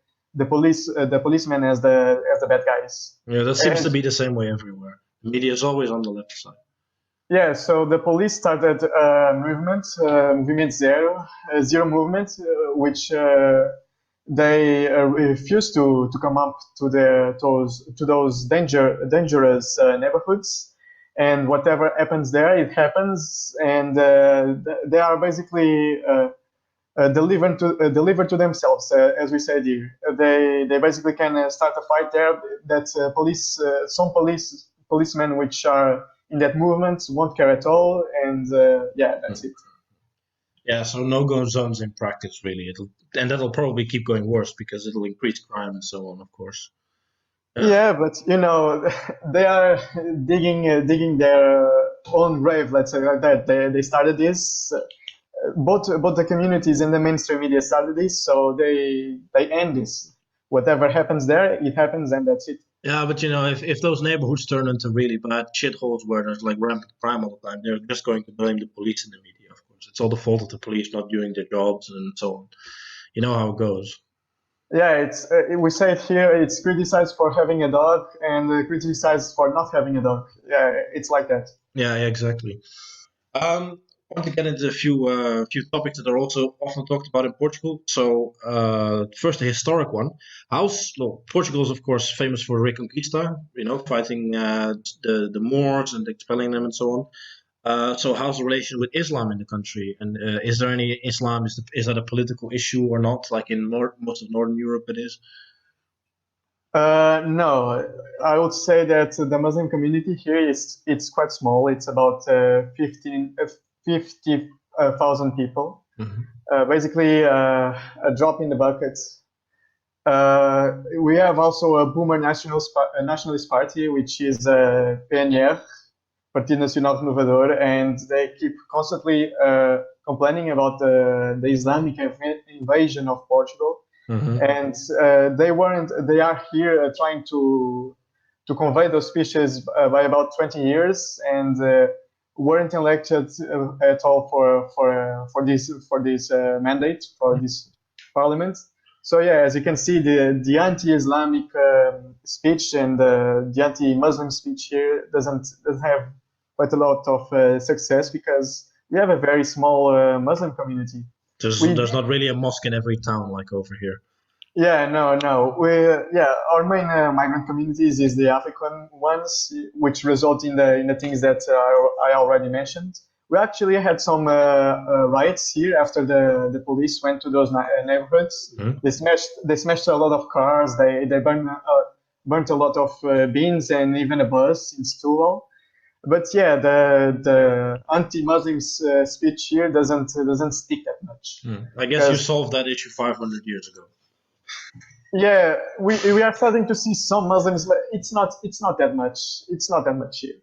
policemen as the bad guys. Yeah, that seems to be the same way everywhere. The media is always on the left side. Yeah, so the police started a movement zero movement, which they refused to come up to those dangerous neighborhoods, and whatever happens there, it happens, and they are basically delivered to themselves, as we said here. They basically can start a fight there that some policemen which are in that movement won't care at all, and that's it. Yeah, so no-go zones in practice, really. That'll probably keep going worse because it'll increase crime and so on, of course. Yeah, but they are digging their own grave, let's say like that. They started this. Both the communities and the mainstream media started this, so they end this. Whatever happens there, it happens, and that's it. Yeah, but if those neighborhoods turn into really bad shitholes where there's like rampant crime all the time, they're just going to blame the police and the media, of course. It's all the fault of the police not doing their jobs and so on. You know how it goes. Yeah, it's we say it here. It's criticized for having a dog and criticized for not having a dog. Yeah, it's like that. Yeah, exactly. I want to get into a few topics that are also often talked about in Portugal. So first, a historic one. Portugal is of course famous for Reconquista, fighting the Moors and expelling them and so on. So how's the relation with Islam in the country? And is there any Islam? Is that a political issue or not? Like in most of Northern Europe, it is. No, I would say that the Muslim community here it's quite small. It's about 50,000 people. Mm-hmm. Basically, a drop in the bucket. We have also a boomer nationalist party, which is PNR, Partido Nacional Renovador, and they keep constantly complaining about the Islamic invasion of Portugal. Mm-hmm. And they are here trying to convey those speeches by about 20 years, and weren't elected at all for this mandate, for this parliament. So yeah, as you can see, the anti-Islamic speech and the anti-Muslim speech here doesn't have quite a lot of success because we have a very small Muslim community. There's not really a mosque in every town like over here. Yeah, no. Our main migrant communities is the African ones, which result in the things that I already mentioned. We actually had some riots here after the police went to those neighborhoods. Mm-hmm. They smashed a lot of cars. They burnt a lot of beans and even a bus in Setúbal. But yeah, the anti-Muslim speech here doesn't stick that much. I guess you solved that issue 500 years ago. Yeah, we are starting to see some Muslims, but it's not that much. It's not that much here.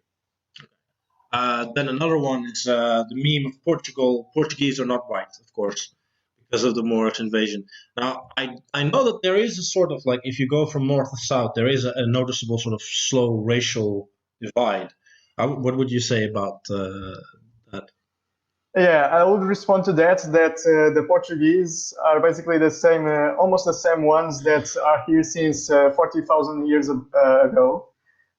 Then another one is the meme of Portugal. Portuguese are not white, of course, because of the Moorish invasion. Now, I know that there is a sort of like, if you go from north to south, there is a noticeable sort of slow racial divide. What would you say about that? Yeah, I would respond to that the Portuguese are basically the same, almost the same ones that are here since 40,000 years ago.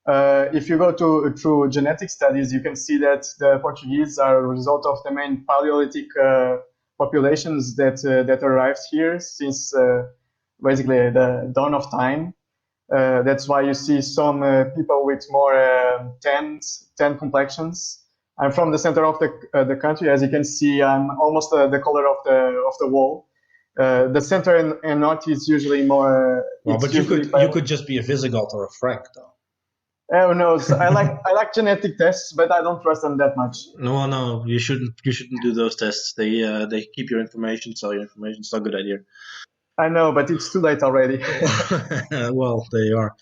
If you go through genetic studies, you can see that the Portuguese are a result of the main Paleolithic populations that arrived here since basically the dawn of time. That's why you see some people with more tan complexions. I'm from the center of the country. As you can see, I'm almost the color of the wall. The center and north is usually more. Well, but you could just be a Visigoth or a Frank, though. Who knows? I like genetic tests, but I don't trust them that much. No, you shouldn't do those tests. They keep your information, sell your information. It's not a good idea. I know, but it's too late already. Well, they are.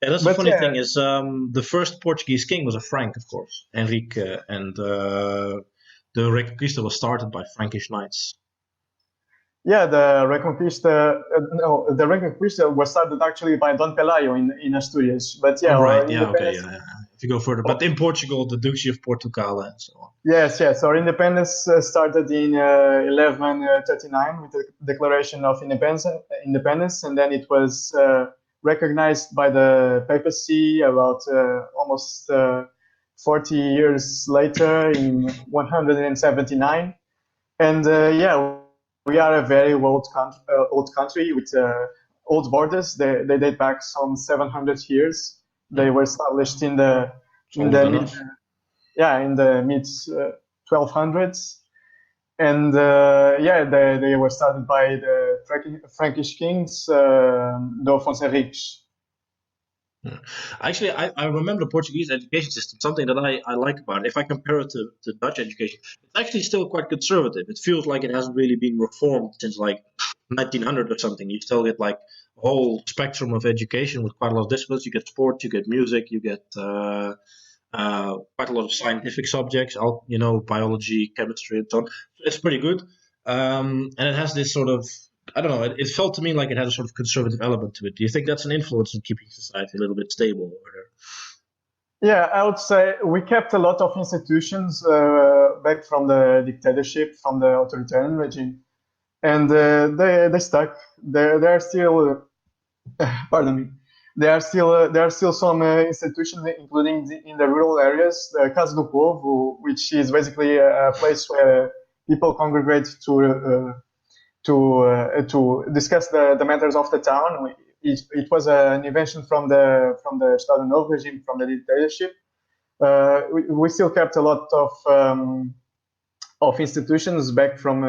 Yeah, that's the But funny yeah, thing is the first Portuguese king was a Frank, of course, Henrique, and the Reconquista was started by Frankish knights. yeah, the Reconquista was started actually by Don Pelayo in Asturias. But Oh, yeah, right. Yeah. Okay. independence. Yeah. If you go further, but in Portugal, the Duchy of Portugal and so on. Yes. Our independence started in 1139 with the Declaration of Independence, and then it was recognized by the papacy about almost 40 years later in 179. And yeah, we are a very old country with old borders. They date back some 700 years. They were established in the It's in old the mid enough. in the mid 1200s, and yeah, they were started by the Frankish kings, the Afonso Henriques. Yeah. Actually, I remember the Portuguese education system. Something that I like about it. If I compare it to Dutch education, it's actually still quite conservative. It feels like it hasn't really been reformed since like 1900 or something. You still get like a whole spectrum of education with quite a lot of disciplines. You get sport, you get music, you get quite a lot of scientific subjects, biology, chemistry, and so on. It's pretty good. And it has this sort of, I don't know, it felt to me like it had a sort of conservative element to it. Do you think that's an influence in keeping society a little bit stable? Yeah, I would say we kept a lot of institutions back from the dictatorship, from the authoritarian regime, and they stuck. They're still, pardon me. There are still some institutions, including in the rural areas, the Casa do Povo, which is basically a place where people congregate to discuss the matters of the town. It was an invention from the Estado Novo regime, from the dictatorship. We still kept a lot of institutions back from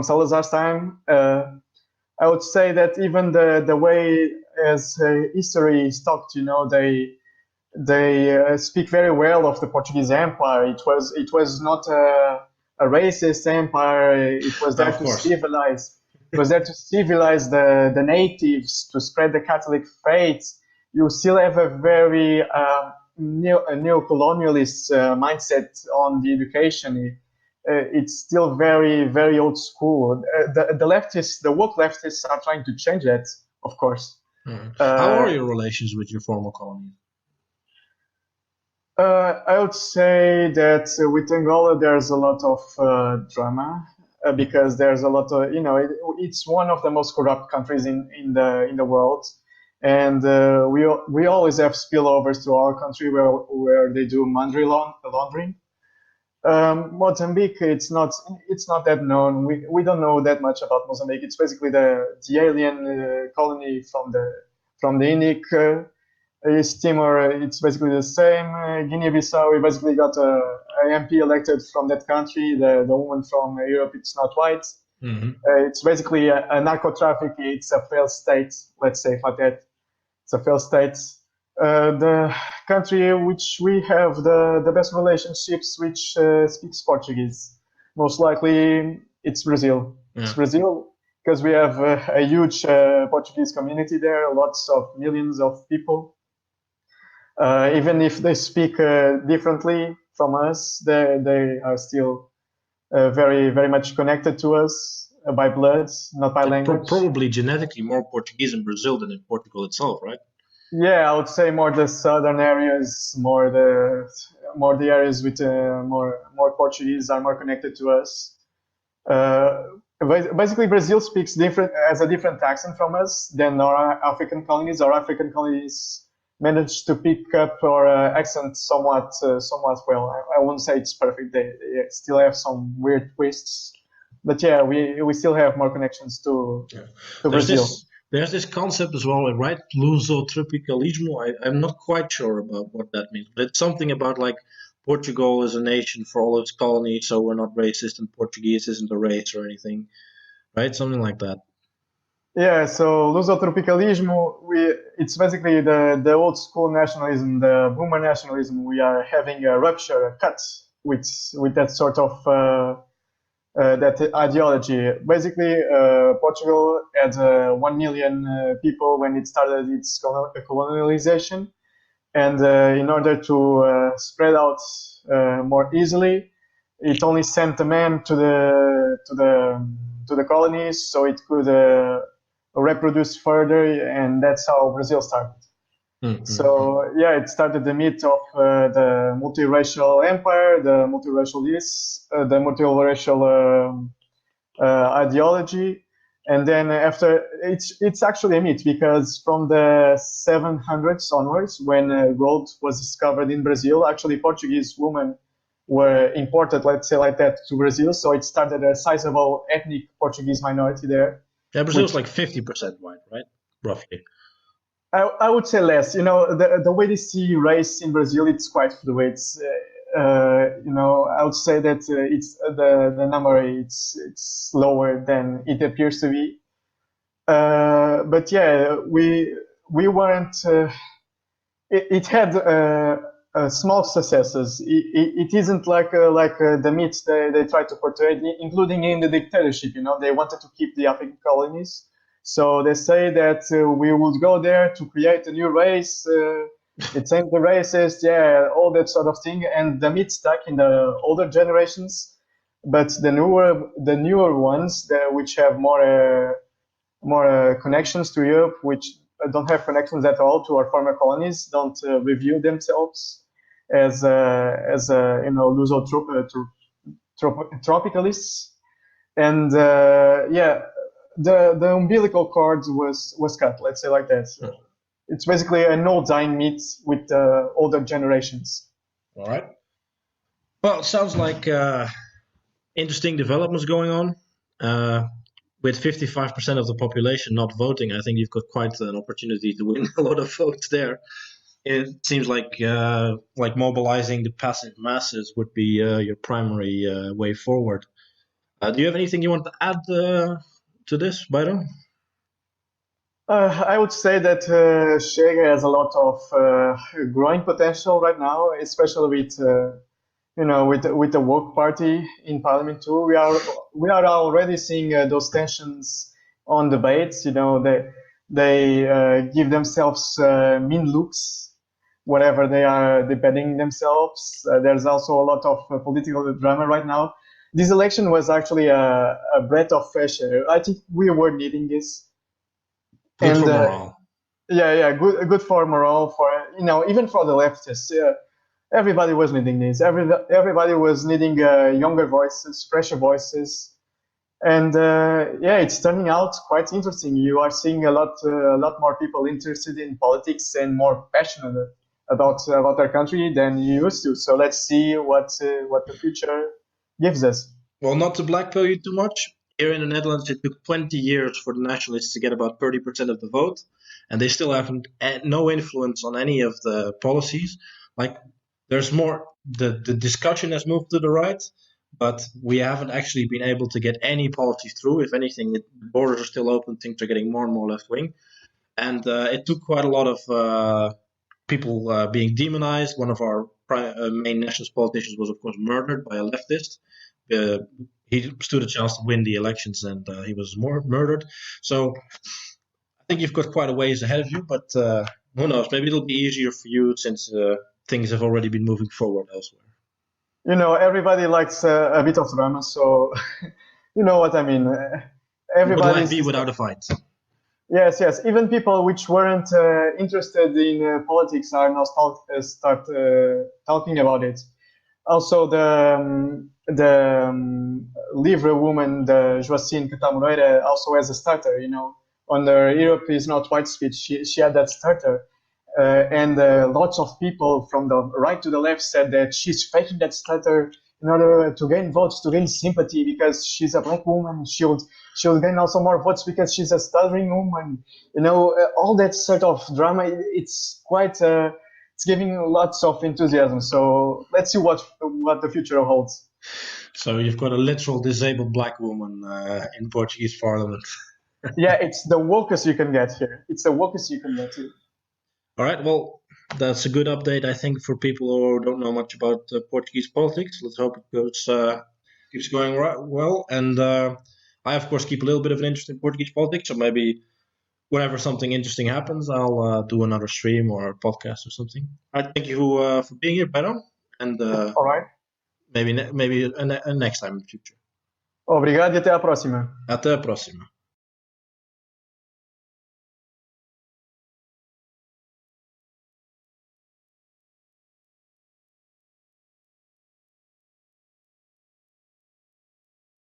Salazar's time. I would say that even the way as history is talked, they speak very well of the Portuguese Empire. It was not a racist empire. It was there Of to course. civilize. It was there to civilize the natives, to spread the Catholic faith. You still have a very neo-colonialist mindset on the education. It's still very, very old school. The leftists, the woke leftists, are trying to change that, of course. How are Uh, your relations with your former colonies? I would say that with Angola, there's a lot of drama because there's a lot of, it's one of the most corrupt countries in the world, and we always have spillovers to our country where they do money laundering. Mozambique, it's not that known. We don't know that much about Mozambique. It's basically the alien colony from the Indic. East Timor, it's basically the same. Guinea-Bissau, we basically got a MP elected from that country. The woman from Europe, it's not white. Hmm. It's basically a narco traffic. It's a failed state, let's say it like that. It's a failed state. The country which we have the best relationships, which speaks Portuguese, most likely it's Brazil. Yeah. It's Brazil because we have a huge Portuguese community there, lots of millions of people. Even if they speak differently from us, they are still very, very much connected to us by blood, not by language. Probably genetically more Portuguese in Brazil than in Portugal itself, right? Yeah, I would say more the southern areas, more the areas with more Portuguese are more connected to us. Uh, Basically, Brazil has a different accent from us than our African colonies. Our African colonies managed to pick up our accent somewhat well. I won't say it's perfect. They still have some weird twists, but yeah, we still have more connections to Yeah. to There's Brazil. this concept as well, right? Lusotropicalismo. I'm not quite sure about what that means, but it's something about like Portugal is a nation for all its colonies, so we're not racist, and Portuguese isn't a race or anything, right? Something like that. Yeah, so Lusotropicalismo, it's basically the old school nationalism, the boomer nationalism. We are having a rupture, a cut with that sort of that ideology. Basically, Portugal had 1 million people when it started its colonialization, and in order to spread out more easily, it only sent a man to the colonies so it could reproduce further, and that's how Brazil started. So yeah, it started the myth of the multiracial empire, the multiracial ideology, and then after it's actually a myth because from the 700s onwards, when gold was discovered in Brazil, actually Portuguese women were imported, let's say like that, to Brazil. So it started a sizable ethnic Portuguese minority there. Yeah, Brazil's like 50% white, right? Roughly. I would say less. You know, the way they see race in Brazil, it's quite fluid. I would say that it's the number it's lower than it appears to be. But yeah, we weren't. It had small successes. It isn't like the myths they try to portray, including in the dictatorship. You know, they wanted to keep the African colonies. So they say that we would go there to create a new race. It ain't the racist, yeah, all that sort of thing. And the myth stuck in the older generations, but the newer ones, which have more connections to Europe, which don't have connections at all to our former colonies, don't review themselves as Lusotropicalists. And yeah. The umbilical cord was cut, let's say like that. So it's basically an old dying myth with older generations. All right. Well, it sounds like interesting developments going on. With 55% of the population not voting, I think you've got quite an opportunity to win a lot of votes there. It seems like mobilizing the passive masses would be your primary way forward. Do you have anything you want to add to this, Beirão? I would say that Chega has a lot of growing potential right now, especially with the woke party in parliament too. We are already seeing those tensions on debates. You know, they give themselves mean looks whatever they are debating themselves. There's also a lot of political drama right now. This election was actually a breath of fresh air. I think we were needing this. Good for morale. Yeah, good for morale, for even for the leftists. Yeah, everybody was needing this. Everybody was needing younger voices, fresher voices, and yeah, it's turning out quite interesting. You are seeing a lot more people interested in politics and more passionate about our country than you used to. So let's see what the future gives us. Well, not to blackpill you too much. Here in the Netherlands, it took 20 years for the nationalists to get about 30% of the vote, and they still have no influence on any of the policies. Like, there's more, the discussion has moved to the right, but we haven't actually been able to get any policies through. If anything, the borders are still open, things are getting more and more left-wing. And it took quite a lot of people being demonized. One of our main nationalist politicians was, of course, murdered by a leftist. He stood a chance to win the elections, and he was murdered. So I think you've got quite a ways ahead of you, but who knows? Maybe it'll be easier for you since things have already been moving forward elsewhere. You know, everybody likes a bit of drama, so you know what I mean. Everybody would like be without a fight. Yes. Even people which weren't interested in politics are now start talking about it. Also, the Livre woman, the Joacine Catamoreira, also has a starter. You know, on the Europe is not white speech. She had that starter, and lots of people from the right to the left said that she's faking that starter in order to gain votes, to gain sympathy, because she's a black woman. She'll gain also more votes because she's a stuttering woman. You know, all that sort of drama. It's quite. It's giving lots of enthusiasm. So let's see what the future holds. So you've got a literal disabled black woman in Portuguese parliament. Yeah, it's the wokest you can get here. It's the wokest you can get here. All right, well, that's a good update, I think, for people who don't know much about Portuguese politics. Let's hope it keeps going well. And I, of course, keep a little bit of an interest in Portuguese politics, so maybe whenever something interesting happens, I'll do another stream or a podcast or something. I thank you for being here, Beirão, and All right. maybe next time in the future. Obrigado e até à próxima. Até a próxima.